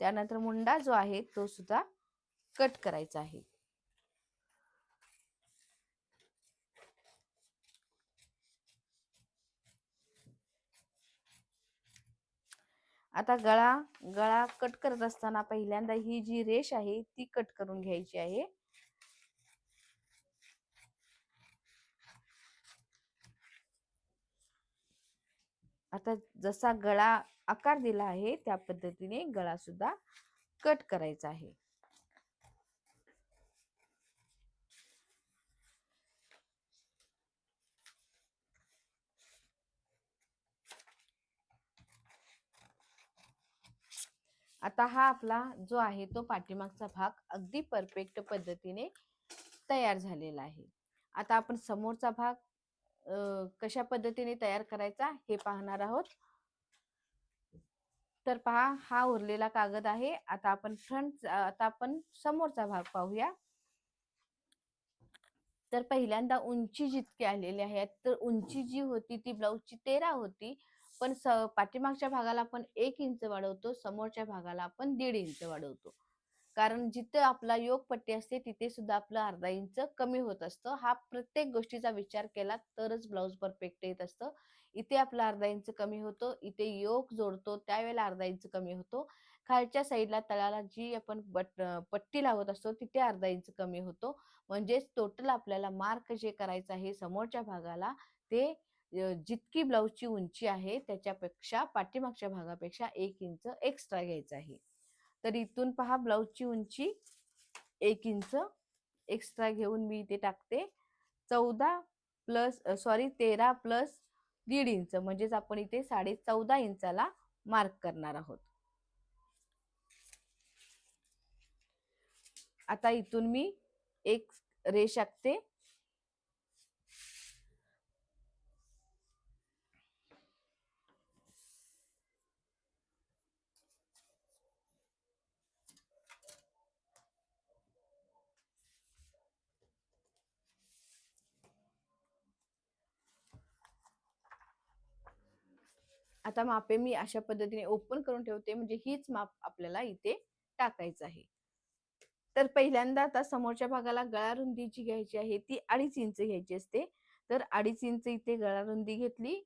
त्यानंतर मुंडा जो आहे तो सुद्धा कट करायचा आहे. आता गळा कट करत असताना पहिल्यांदा ही जी रेष आहे ती कट करून घ्यायची आहे. आता जसा गळा आकार दिला आहे त्या पद्धतीने गळा सुद्धा कट करायचा आहे. आता हा आपला जो आहे तो पाठीमागचा भाग अगदी परफेक्ट पद्धतीने तयार झालेला आहे. आता आपण समोरचा भाग कशा पद्धतीने तयार करायचा हे पाहणार आहोत. तर पहा, हा उरलेला कागद आहे. आता आपण समोरचा भाग पाहूया. तर पहिल्यांदा उंची जितकी आलेली आहे, तर उंची जी होती ती ब्लाऊजची 13 होती, पण पाठीमागच्या भागाला आपण 1 इंच वाढवतो, समोरच्या भागाला आपण 1.5 इंच वाढवतो. कारण जिथे आपला योगपट्टी असते तिथे सुद्धा आपलं अर्धा इंच कमी होत असतं. हा प्रत्येक गोष्टीचा विचार केला तरच ब्लाऊज परफेक्ट येत असतं. इथे आपला अर्धा इंच कमी होतो, इथे योग जोडतो त्यावेळेला अर्धा इंच कमी होतो, खालच्या साईडला तळाला जी आपण पट्टी लावत असतो तिथे अर्धा इंच कमी होतो. म्हणजेच टोटल आपल्याला मार्क जे करायचं आहे समोरच्या भागाला ते जितकी ब्लाऊजची उंची आहे त्याच्यापेक्षा पाठीमागच्या भागापेक्षा 1 इंच एक्स्ट्रा घ्यायचं आहे. तर इथून पहा, ब्लाऊजची उंची 1 इंच एक्स्ट्रा घेऊन मी इथे टाकते. 13 प्लस 1.5 इंच म्हणजेच आपण इथे 14.5 इंचाला मार्क करणार आहोत. आता इथून मी एक रेष आखते. आता मापे मी अशा पद्धतीने ओपन करून ठेवते, म्हणजे हीच माप आपल्याला इथे टाकायचं आहे. तर पहिल्यांदा आता समोरच्या भागाला गळा रुंदी जी घ्यायची आहे ती 2.5 इंच घ्यायची असते. तर 2.5 इंच इथे गळा रुंदी घेतली.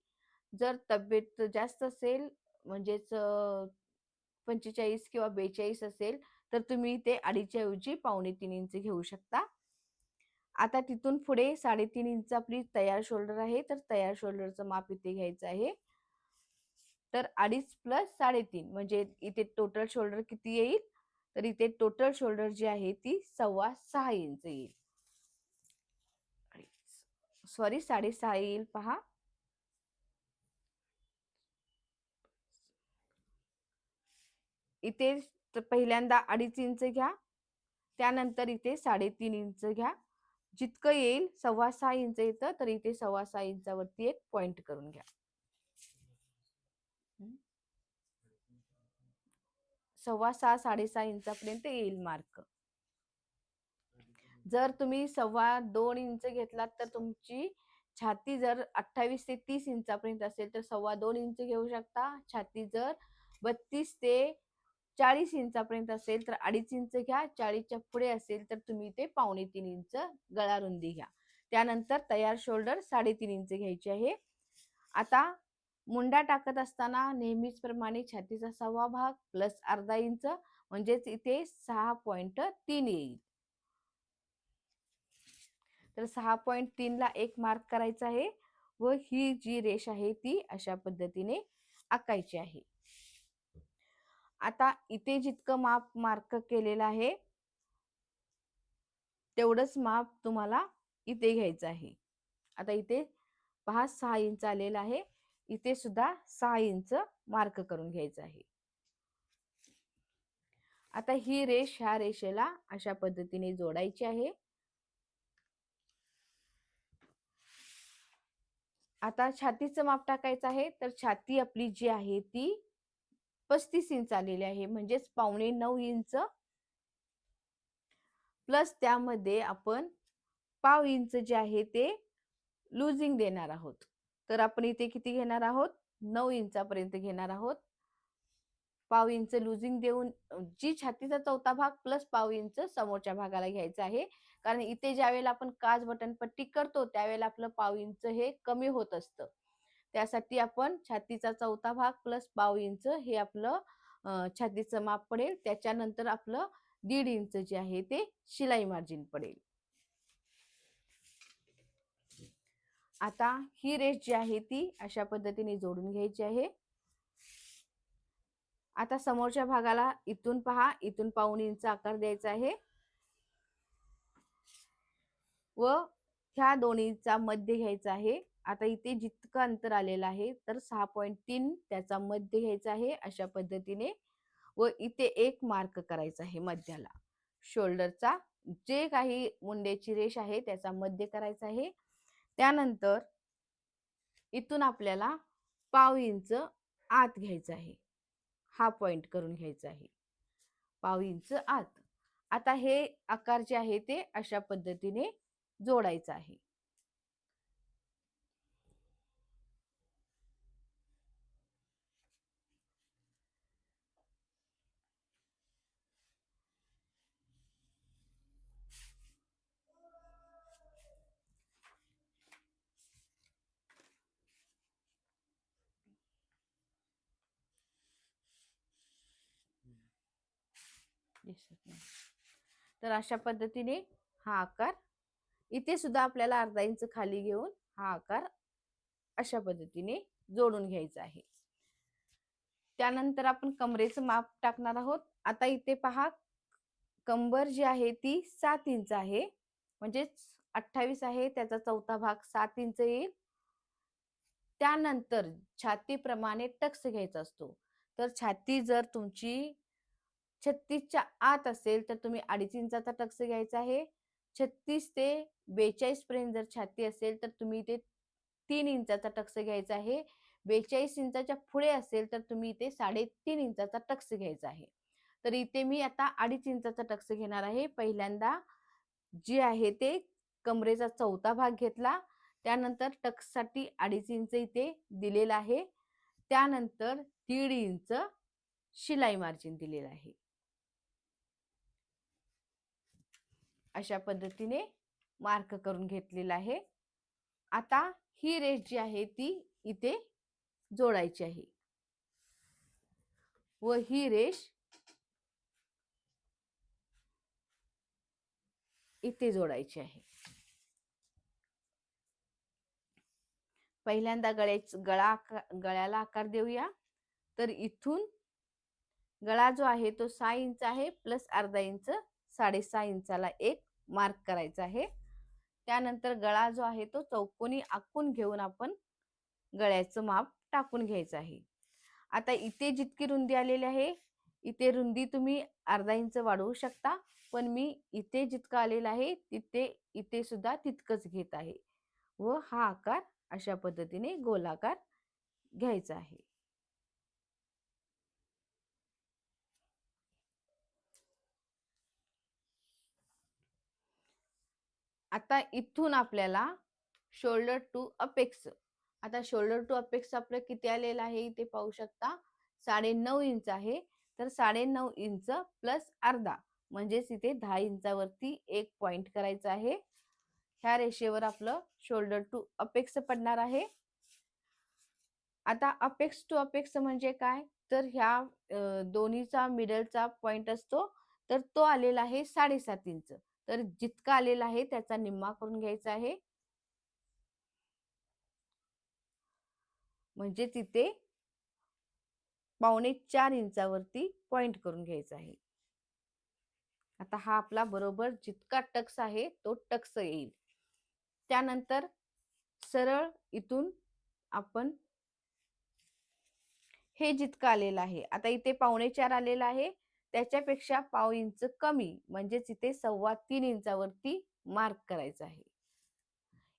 जर तब्येत जास्त असेल, म्हणजेच 45 किंवा 42 असेल, तर तुम्ही इथे 2.5 ऐवजी 2.25 इंच घेऊ शकता. आता तिथून पुढे 3.5 इंच आपली तयार शोल्डर आहे, तर तयार शोल्डरचं माप इथे घ्यायचं आहे. तर 2.5 प्लस 3.5 म्हणजे इथे टोटल शोल्डर किती येईल, तर इथे टोटल शोल्डर जी आहे ती 6.25 इंच येईल. सॉरी, 6.5 येईल पहा. इथे पहिल्यांदा 2.5 इंच घ्या, त्यानंतर इथे 3.5 इंच घ्या. जितकं येईल 6.25 इंच येतं, तर इथे 6.25 इंचावरती एक पॉइंट करून घ्या. 6.25 6.5 इंचापर्यंत येईल मार्क. जर तुम्ही 2.25 इंच घेतलात तर तुमची छाती जर 28 ते 30 इंचापर्यंत असेल तर 2.25 इंच घेऊ शकता. छाती जर 32 ते 40 इंचापर्यंत असेल तर 2.5 इंच घ्या. 40च्या पुढे असेल तर तुम्ही ते 2.25 इंच गळा रुंदी घ्या. त्यानंतर तयार शोल्डर 3.5 इंच घ्यायची आहे. आता मुंडा टाकत असताना नेहमीच प्रमाणे छातीचा 1/2 भाग प्लस अर्धा इंच म्हणजेच इथे 6.3 येईल. तर 6.3 ला एक मार्क करायचा आहे व ही जी रेष आहे ती अशा पद्धतीने आखायची आहे. आता इथे जितकं माप मार्क केलेलं आहे तेवढंच माप तुम्हाला इथे घ्यायचं आहे. आता इथे पहा 6 इंच आलेला आहे, इथे सुद्धा 6 इंच मार्क करून घ्यायचं आहे. आता ही रेष ह्या रेषेला अशा पद्धतीने जोडायची आहे. आता छातीचं माप टाकायचं आहे, तर छाती आपली जी आहे ती 35 इंच आलेली आहे, म्हणजेच 8.25 इंच प्लस त्यामध्ये आपण 0.5 इंच जे आहे ते लुजिंग देणार आहोत. तर आपण इथे किती घेणार आहोत, 9 इंचापर्यंत घेणार आहोत. 0.5 इंच लुजिंग देऊन जी छातीचा चौथा भाग प्लस 0.5 इंच समोरच्या भागाला घ्यायचा आहे. कारण इथे ज्यावेळेला आपण काज बटन पट्टी करतो त्यावेळेला आपलं 0.5 इंच हे कमी होत असतं. त्यासाठी आपण छातीचा चौथा भाग प्लस 0.5 इंच हे आपलं छातीचं माप पडेल. त्याच्यानंतर आपलं 1.5 इंच जे आहे ते शिलाई मार्जिन पडेल. आता ही रेष जी आहे ती अशा पद्धतीने जोडून घ्यायची आहे. आता समोरच्या भागाला इथून पहा, इथून 0.5 इंच आकार द्यायचा आहे व ह्या दोन्हीचा मध्य घ्यायचा आहे. आता इथे जितकं अंतर आलेलं आहे तर 6.3 त्याचा मध्य घ्यायचा आहे अशा पद्धतीने व इथे एक मार्क करायचा आहे मध्याला. शोल्डरचा जे काही मुंड्याची रेष आहे त्याचा मध्य करायचा आहे. त्यानंतर इथून आपल्याला 0.5 इंच आत घ्यायचा आहे, हा पॉइंट करून घ्यायचा आहे 0.5 इंच आत. आता हे आकार जे आहे ते अशा पद्धतीने जोडायचं आहे. तर अशा पद्धतीने हा आकार इथे सुद्धा आपल्याला अर्धा इंच खाली घेऊन हा आकार अशा पद्धतीने जोडून घ्यायचा आहे. त्यानंतर आपण कमरेचं माप टाकणार आहोत. आता इथे पहा, कंबर जी आहे ती 7 इंच आहे, म्हणजेच 28 आहे, त्याचा चौथा भाग 7 इंच येईल. त्यानंतर छातीप्रमाणे टक्स घ्यायचा असतो. तर छाती जर तुमची 36च्या आत असेल तर तुम्ही 2.5 इंचाचा टक्स घ्यायचा आहे. 36 ते 42 पर्यंत जर छाती असेल तर तुम्ही ते 3 इंचाचा टक्स घ्यायचा आहे. 42 इंचाच्या पुढे असेल तर तुम्ही इथे 3.5 इंचाचा टक्स घ्यायचा आहे. तर इथे मी आता 2.5 इंचाचा टक्स घेणार आहे. पहिल्यांदा जे आहे ते कमरेचा चौथा भाग घेतला, त्यानंतर टक्ससाठी 2.5 इंच इथे दिलेला आहे, त्यानंतर 1.5 इंच शिलाई मार्जिन दिलेलं आहे. अशा पद्धतीने मार्क करून घेतलेला आहे. आता ही रेष जी आहे ती इथे जोडायची आहे व ही रेष इथे जोडायची आहे. पहिल्यांदा गळ्याला आकार देऊया. तर इथून गळा जो आहे तो 6 इंच आहे प्लस अर्धा इंच 6.5 इंचाला एक मार्क करायचा आहे. त्यानंतर गळा जो आहे तो चौकोनी आखून घेऊन आपण गळ्याचं माप टाकून घ्यायचं आहे. आता इथे जितकी रुंदी आलेली आहे इथे रुंदी तुम्ही अर्धा इंच वाढवू शकता, पण मी इथे जितकं आलेलं आहे इथे सुद्धा तितकंच घेत आहे व हा आकार अशा पद्धतीने गोलाकार घ्यायचा आहे. आता इथून आपल्याला शोल्डर टू अपेक्स, आता शोल्डर टू अपेक्स आपलं किती आलेलं आहे इथे पाहू शकता, 9.5 इंच आहे. तर 9.5 इंच प्लस अर्धा म्हणजेच इथे 10 इंचावरती एक पॉइंट करायचा आहे. ह्या रेषेवर आपलं शोल्डर टू अपेक्स पडणार आहे. आता अपेक्स टू अपेक्स म्हणजे काय, तर ह्या दोन्हीचा मिडलचा पॉइंट असतो, तर तो आलेला आहे 7.5 इंच. तर जितका आलेला आहे त्याचा निम्मा करून घ्यायचा आहे, म्हणजे तिथे 3.25 इंचावरती पॉइंट करून घ्यायचा आहे. आता हा आपला बरोबर जितका टक्स आहे तो टक्स येईल. त्यानंतर सरळ इथून आपण हे जितकं आलेलं आहे, आता इथे 4.25 आलेलं आहे, त्याच्यापेक्षा पाव इंच कमी म्हणजेच इथे 3.25 इंचावरती मार्क करायचं आहे.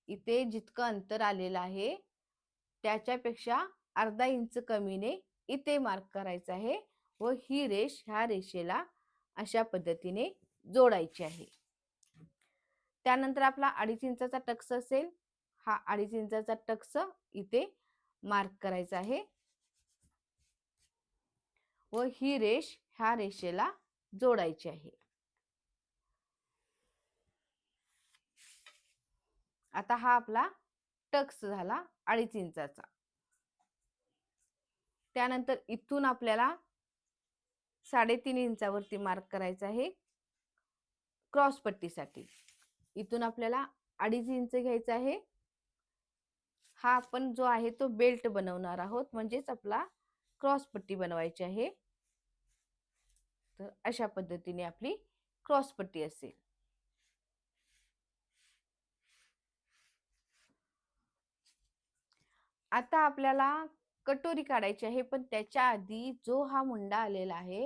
इथे जितकं अंतर आलेलं आहे त्याच्यापेक्षा अर्धा इंच कमीने इथे मार्क करायचं आहे व ही रेष ह्या रेषेला अशा पद्धतीने जोडायची आहे. त्यानंतर आपला 2.5 इंचाचा टक्स असेल, हा 2.5 इंचाचा टक्स इथे मार्क करायचा आहे व ही रेष ह्या रेषेला जोडायची आहे. आता हा आपला टक्स झाला 2.5 इंचाचा. त्यानंतर इथून आपल्याला 3.5 इंचावरती मार्क करायचा आहे क्रॉस पट्टीसाठी. इथून आपल्याला 2.5 इंच घ्यायचा आहे. हा आपण जो आहे तो बेल्ट बनवणार आहोत, म्हणजेच आपला क्रॉस पट्टी बनवायची आहे. तर अशा पद्धतीने आपली क्रॉस पट्टी असेल. आता आपल्याला कटोरी काढायची आहे, पण त्याच्या आधी जो हा मुंडा आलेला आहे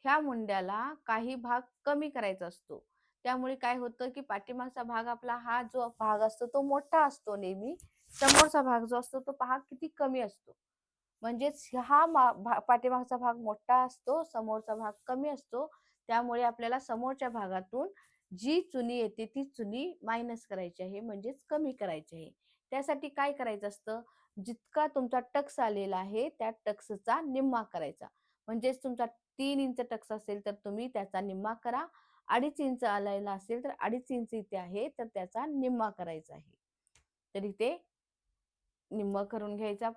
ह्या मुंड्याला काही भाग कमी करायचा असतो. त्यामुळे काय होतं की पाठीमागचा भाग आपला हा जो भाग असतो तो मोठा असतो नेहमी, समोरचा भाग जो असतो तो पहा किती कमी असतो. म्हणजेच हा पाठीमागचा भाग मोठा असतो, समोरचा भाग कमी असतो. त्यामुळे आपल्याला समोरच्या भागातून जी चुनी येते ती चुनी मायनस करायची आहे, म्हणजेच कमी करायची आहे. त्यासाठी काय करायचं असतं, जितका तुमचा टक्स आलेला आहे त्या टक्सचा निम्मा करायचा. म्हणजेच तुमचा 3 इंच टक्स असेल तर तुम्ही त्याचा निम्मा करा. 2.5 इंच आलेला असेल तर 2.5 इंच इथे आहे तर त्याचा निम्मा करायचा आहे. तर इथे निम्मा करून घ्यायचा.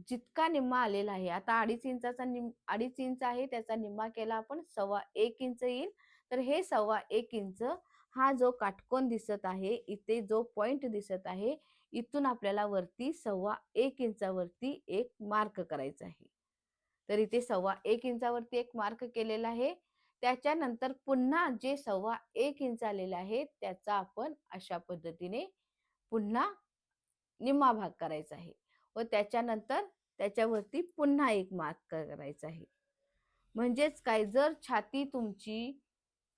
जितका निम्मा आलेला आहे, आता 2.5 इंचाचा 2.5 इंच आहे त्याचा निम्मा केला आपण 1.25 इंच येईल. तर हे 1.25 इंच हा जो काटकोन दिसत आहे, इथे जो पॉइंट दिसत आहे, इथून आपल्याला वरती 1.25 इंचावरती एक मार्क करायचा आहे. तर इथे 1.25 इंचावरती एक मार्क केलेला आहे. त्याच्यानंतर पुन्हा जे 1.25 इंच आलेले आहे त्याचा आपण अशा पद्धतीने पुन्हा निम्मा भाग करायचा आहे व त्याच्यानंतर त्याच्यावरती पुन्हा एक मार्क करायचा आहे. म्हणजेच काय, जर छाती तुमची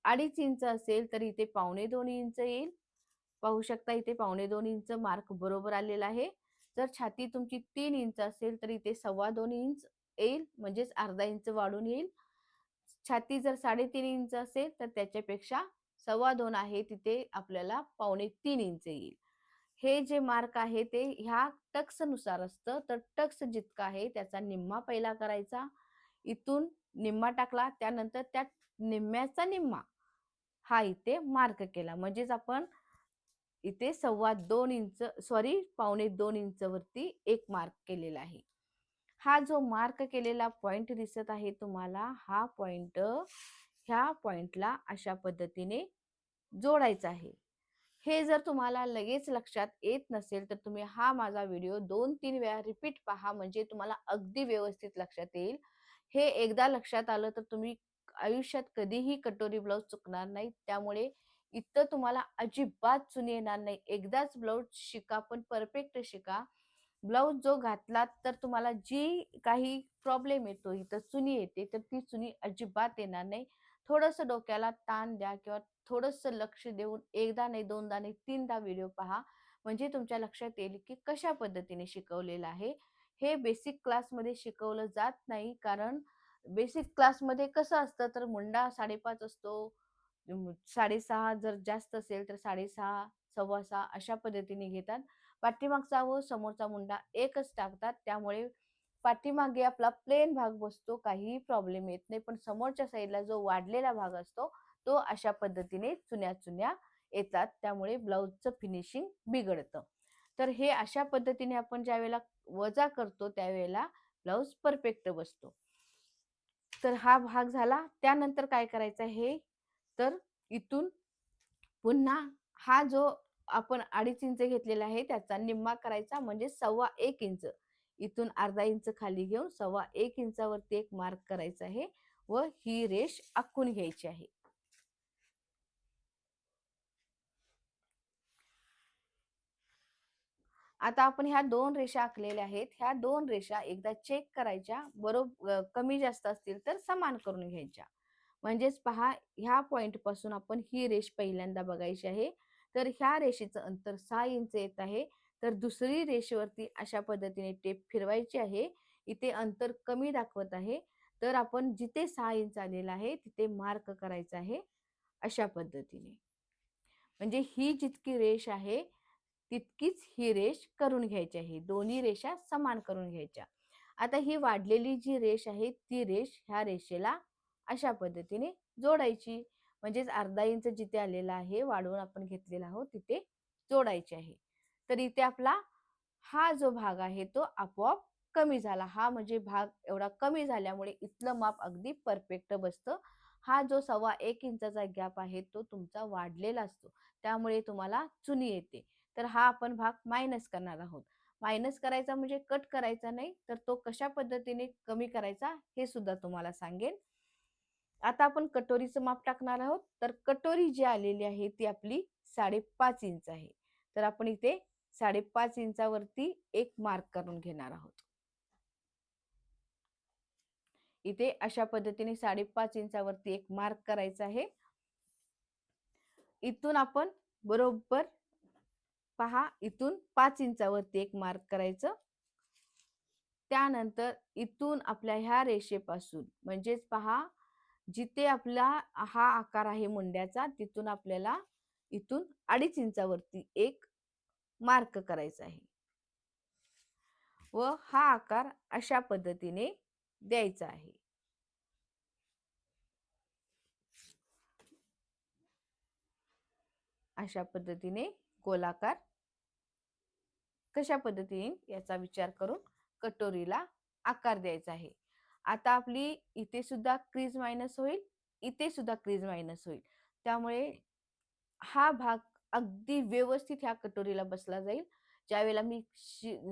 2.5 इंच असेल तर इथे 2.25 इंच येईल. पाहू शकता इथे 2.25 इंच मार्क बरोबर आलेला आहे. जर छाती तुमची 3 इंच असेल तर इथे 2.25 इंच येईल, म्हणजेच अर्धा इंच वाढून येईल. छाती जर 3.5 इंच असेल तर त्याच्यापेक्षा 2.25 आहे तिथे आपल्याला 2.25 इंच येईल. हे जे मार्क आहे ते ह्या टक्स नुसार असतं. तर टक्स जितका आहे त्याचा निम्मा पहिला करायचा. इथून निम्मा टाकला, त्यानंतर त्या निम्म्याचा निम्मा हा इथे मार्क केला. म्हणजेच आपण इथे 2.25 इंच 2.25 इंच वरती एक मार्क केलेला आहे. हा जो मार्क केलेला पॉइंट दिसत आहे तुम्हाला, हा पॉइंट ह्या पॉइंटला अशा पद्धतीने जोडायचा आहे. हे जर तुम्हाला लगेच लक्षात येत नसेल तर तुम्ही हा माझा व्हिडिओ 2-3 वेळा रिपीट पहा, म्हणजे तुम्हाला अगदी व्यवस्थित लक्षात येईल. हे एकदा लक्षात आलं तर तुम्ही आयुष्यात कधीही कटोरी ब्लाउज चुकणार नाही. त्यामुळे इथं तुम्हाला अजिबात चुनी येणार नाही. एकदाच ब्लाउज शिका, पण परफेक्ट शिका. ब्लाउज जो घातलात तर तुम्हाला जी काही प्रॉब्लेम येतो, इथं चुनी येते तर ती चुनी अजिबात येणार नाही. थोडंसं डोक्याला ताण द्या किंवा थोडंसं लक्ष देऊन एकदा नाही, दोनदा नाही, 3दा व्हिडिओ पहा, म्हणजे तुमच्या लक्षात येईल की कशा पद्धतीने शिकवलेलं आहे. हे बेसिक क्लासमध्ये शिकवलं जात नाही, कारण बेसिक क्लासमध्ये कसं असतं, तर मुंडा 5.5 असतो, 6.5 जर जास्त असेल तर 6.5, 6.25 अशा पद्धतीने घेतात. पाठीमागचा व समोरचा मुंडा एकच टाकतात. त्यामुळे पाठीमागे आपला प्लेन भाग बसतो, काहीही प्रॉब्लेम येत नाही. पण समोरच्या साईडला जो वाढलेला भाग असतो तो अशा पद्धतीने चुन्या चुन्या येतात, त्यामुळे ब्लाउजचं फिनिशिंग बिघडतं. तर हे अशा पद्धतीने आपण ज्या वेळेला वजा करतो त्यावेळेला ब्लाउज परफेक्ट बसतो. तर हा भाग झाला. त्यानंतर काय करायचं आहे, तर इथून पुन्हा हा जो आपण 2.5 इंच घेतलेला आहे त्याचा निम्मा करायचा, म्हणजे 1.25 इंच. इथून अर्धा इंच खाली घेऊन 1.25 इंचावरती एक मार्क करायचा आहे व ही रेष आखून घ्यायची आहे. आता आपण ह्या 2 रेषा आखलेल्या आहेत. ह्या 2 रेषा एकदा चेक करायच्या. बरोबर कमी जास्त असतील तर समान करून घ्यायच्या. म्हणजेच पहा, ह्या पॉइंट पासून आपण ही रेष पहिल्यांदा बघायची आहे. तर ह्या रेषेचं अंतर 6 इंच येत आहे. तर दुसरी रेषेवरती अशा पद्धतीने टेप फिरवायची आहे. इथे अंतर कमी दाखवत आहे. तर आपण जिथे 6 इंच आलेलं आहे तिथे मार्क करायचं आहे अशा पद्धतीने. म्हणजे ही जितकी रेष आहे तितकीच ही रेष करून घ्यायची आहे. दोन्ही रेषा समान करून घ्यायच्या. आता ही वाढलेली जी रेष आहे ती रेष ह्या रेषेला अशा पद्धतीने जोडायची. म्हणजेच अर्धा इंच जिथे आलेला आहे वाढवून आपण घेतलेला आहोत तिथे जोडायची आहे. तर इथे आपला हा जो भाग आहे तो आपोआप कमी झाला. हा म्हणजे भाग एवढा कमी झाल्यामुळे इथलं माप अगदी परफेक्ट बसतं. हा जो 1.25 इंचाचा गॅप आहे तो तुमचा वाढलेला असतो. त्यामुळे तुम्हाला चुनी येते. तर हा आपण भाग मायनस करणार आहोत. मायनस करायचा म्हणजे कट करायचा नाही, तर तो कशा पद्धतीने कमी करायचा हे सुद्धा तुम्हाला सांगेन. आता आपण कटोरीचं माप टाकणार आहोत. तर कटोरी जी आलेली आहे ती आपली 5.5 इंच आहे. तर आपण इथे 5.5 इंचावरती एक मार्क करून घेणार आहोत. इथे अशा पद्धतीने 5.5 इंचावरती एक मार्क करायचा आहे. इथून आपण बरोबर पहा, इथून 5 इंचावरती एक मार्क करायचं. त्यानंतर इथून आपल्या ह्या रेषेपासून म्हणजेच पहा, जिथे आपला हा आकार आहे मुंड्याचा तिथून आपल्याला इथून 2.5 इंचावरती एक मार्क करायचा आहे व हा आकार अशा पद्धतीने द्यायचा आहे. अशा पद्धतीने गोलाकार कशा पद्धतीने याचा विचार करून कटोरीला आकार द्यायचा आहे. आता आपली इथे सुद्धा क्रीज मायनस होईल, इथे सुद्धा क्रीज मायनस होईल. त्यामुळे हा भाग अगदी व्यवस्थित ह्या कटोरीला बसला जाईल. ज्यावेळेला मी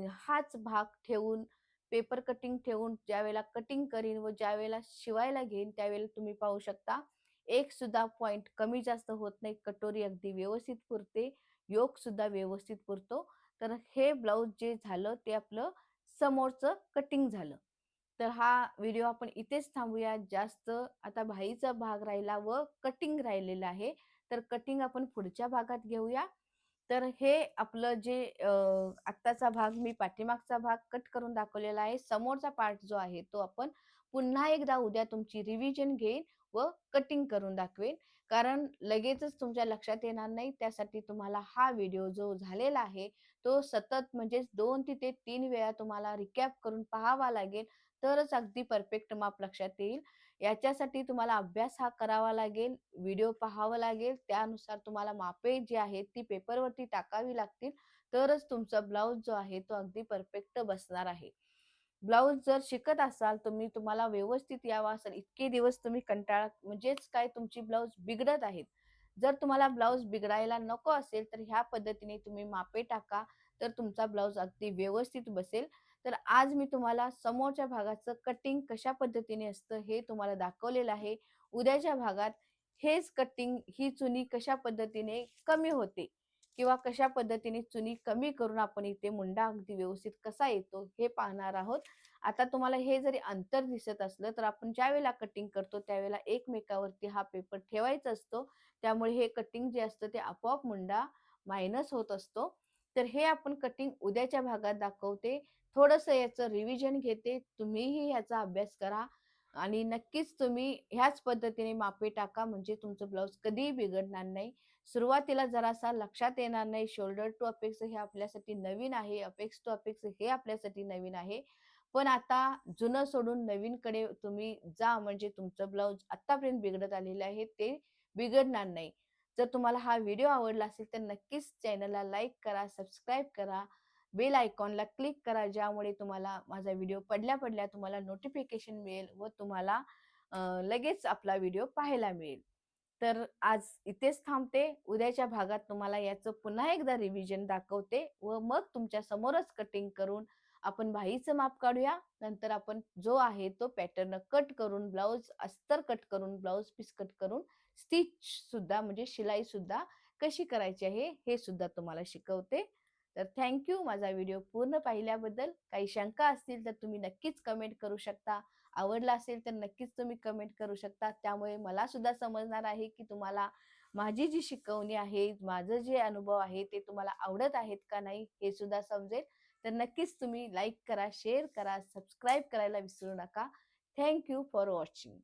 हाच भाग ठेवून पेपर कटिंग ठेवून ज्यावेळेला कटिंग करीन व ज्यावेळेला शिवायला घेईन त्यावेळेला तुम्ही पाहू शकता एक सुद्धा पॉइंट कमी जास्त होत नाही. कटोरी अगदी व्यवस्थित पुरते, योक सुद्धा व्यवस्थित पुरतो. तर हे ब्लाऊज जे झालं ते आपलं समोरचं कटिंग झालं. तर हा व्हिडिओ आपण इथेच थांबूया. जास्त आता भाईचा भाग राहिला व कटिंग राहिलेलं आहे. तर कटिंग आपण पुढच्या भागात घेऊया. तर हे आपलं जे आत्ताचा भाग मी पाठीमागचा भाग कट करून दाखवलेला आहे. समोरचा पार्ट जो आहे तो आपण पुन्हा एकदा उद्या तुमची रिव्हिजन घेईन व कटिंग करून दाखवेन. कारण लगेचच तुमच्या लक्षात येणार नाही. त्यासाठी तुम्हाला हा व्हिडिओ जो झालेला आहे तो सतत म्हणजेच 2 ते 3 वेळा तुम्हाला रिकॅप करून पाहावा लागेल. तरच अगदी परफेक्ट माप लक्षात येईल. याच्यासाठी तुम्हाला अभ्यास हा करावा लागेल, व्हिडिओ पाहावा लागेल. त्यानुसार तुम्हाला मापे जी आहेत ती पेपरवरती टाकावी लागतील. तरच तुमचा ब्लाउज जो आहे तो अगदी परफेक्ट बसणार आहे. ब्लाउज जर शिकत असाल तुम्हाला व्यवस्थित यावा असेल, इतके दिवस तुम्ही कंटाळा म्हणजेच काय तुमची ब्लाउज बिघडत आहेत. जर तुम्हाला ब्लाउज बिघडायला नको असेल तर ह्या पद्धतीने तुम्ही मापे टाका. तर तुमचा ब्लाउज अगदी व्यवस्थित बसेल. तर आज मी तुम्हाला समोरच्या भागाचं कटिंग कशा पद्धतीने असतं हे तुम्हाला दाखवलेलं आहे. उद्याच्या भागात हेच कटिंग ही चुनी कशा पद्धतीने कमी होते किंवा कशा पद्धतीने चुनी कमी करून आपण इथे मुंडा अगदी व्यवस्थित कसा येतो हे पाहणार आहोत. आता तुम्हाला हे जरी अंतर दिसत असलं तर आपण ज्यावेळेला कटिंग करतो त्यावेळेला एकमेकावरती हा पेपर ठेवायचा असतो. त्यामुळे हे कटिंग जे असतं ते आपोआप मुंडा मायनस होत असतो. तर हे आपण कटिंग उद्याच्या भागात दाखवते. थोडंसं याचं रिव्हिजन घेते. तुम्हीही ह्याचा अभ्यास करा आणि नक्कीच तुम्ही ह्याच पद्धतीने मापे टाका म्हणजे तुमचं ब्लाउज कधीही बिघडणार नाही. सुरुवातीला जरासा लक्षात येणार नाही. शोल्डर टू अपेक्स हे आपल्यासाठी नवीन आहे. अपेक्स टू अपेक्स हे आपल्यासाठी नवीन आहे. पण आता जुनं सोडून नवीनकडे तुम्ही जा म्हणजे तुमचं ब्लाउज आतापर्यंत बिघडत आलेलं आहे ते बिघडणार नाही. जर तुम्हाला हा व्हिडिओ आवडला असेल तर नक्कीच चॅनलला लाईक करा, सबस्क्राईब करा, बेल आयकॉनला क्लिक करा. ज्यामुळे तुम्हाला माझा व्हिडिओ पडल्या तुम्हाला नोटिफिकेशन मिळेल व तुम्हाला लगेच आपला व्हिडिओ पाहायला मिळेल. तर आज इथेच थांबते. उद्याच्या भागात तुम्हाला याचं पुन्हा एकदा रिव्हिजन दाखवते व मग तुमच्या समोरच कटिंग करून आपण बाहीचं माप काढूया. नंतर आपण जो आहे तो पॅटर्न कट करून ब्लाउज अस्तर कट करून ब्लाउज पीस कट करून स्टिच सुद्धा म्हणजे शिलाई सुद्धा कशी करायची आहे हे सुद्धा तुम्हाला शिकवते. तर थँक्यू माझा व्हिडिओ पूर्ण पाहिल्याबद्दल. काही शंका असतील तर तुम्ही नक्कीच कमेंट करू शकता. आवडला असेल तर नक्कीच तुम्ही कमेंट करू शकता. त्यामुळे मला सुद्धा समजणार आहे की तुम्हाला माझी जी शिकवणी आहे, माझं जे अनुभव आहे ते तुम्हाला आवडत आहेत का नाही हे सुद्धा समजेल. तर नक्कीच तुम्ही लाईक करा, शेअर करा, सबस्क्राईब करायला विसरू नका. Thank you for watching.